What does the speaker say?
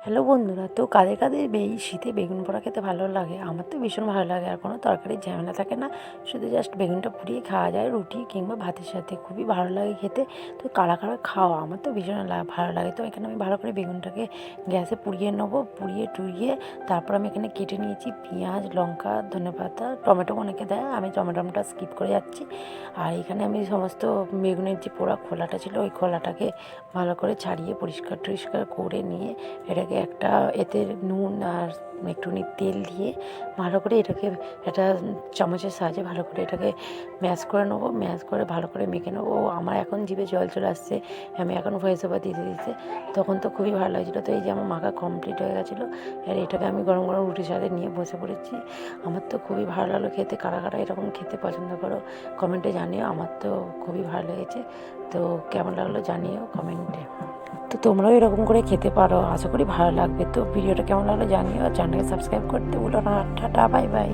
Hello বন্ধুরা, তো কাদের কাদের এই শীতে বেগুন পোড়া খেতে ভালো লাগে? আমার তো ভীষণ ভালো লাগে। আর কোনো তরকারির ঝামেলা থাকে না, শুধু জাস্ট বেগুনটা পুড়িয়ে খাওয়া যায় রুটি কিংবা ভাতের সাথে, খুবই ভালো লাগে খেতে। তো কারা কারা খাওয়া? আমার তো ভীষণ ভালো লাগে। তো এখানে আমি ভালো করে বেগুনটাকে গ্যাসে পুড়িয়ে নেবো, পুড়িয়ে টুড়িয়ে তারপর আমি এখানে কেটে নিয়েছি পেঁয়াজ, লঙ্কা, ধনেপাতা, টমেটো অনেকে দেয়, আমি টমেটোটা স্কিপ করে যাচ্ছি। আর এখানে আমি সমস্ত বেগুনের যে পোড়া খোলাটা ছিল, ওই খোলাটাকে ভালো করে ছাড়িয়ে পরিষ্কার টরিষ্কার করে নিয়ে এটাকে একটা এতে নুন আর একটুখানি তেল দিয়ে ভালো করে এটাকে একটা চামচের সাহায্যে ভালো করে এটাকে ম্যাশ করে নেবো। ম্যাশ করে ভালো করে মেখে নেবো। আমার এখন জিভে জল চলে আসছে, আমি এখন ভয়েস ওভার দিতে দিতে। তখন তো খুবই ভালো লাগছিলো। তো এই যে আমার মাখা কমপ্লিট হয়ে গেছিলো, আর এটাকে আমি গরম গরম রুটির সাথে নিয়ে বসে পড়েছি। আমার তো খুবই ভালো লাগলো খেতে। কারা কারা এরকম খেতে পছন্দ করো কমেন্টে জানিও। আমার তো খুবই ভালো লেগেছে। তো কেমন লাগলো জানিও কমেন্টে। তো তোমরাও এরকম করে খেতে পারো, আশা করি ভালো লাগবে। তো ভিডিওটা কেমন লাগলো জানিও, আর চ্যানেলকে সাবস্ক্রাইব করতে ভুলো না। Tata, bye bye.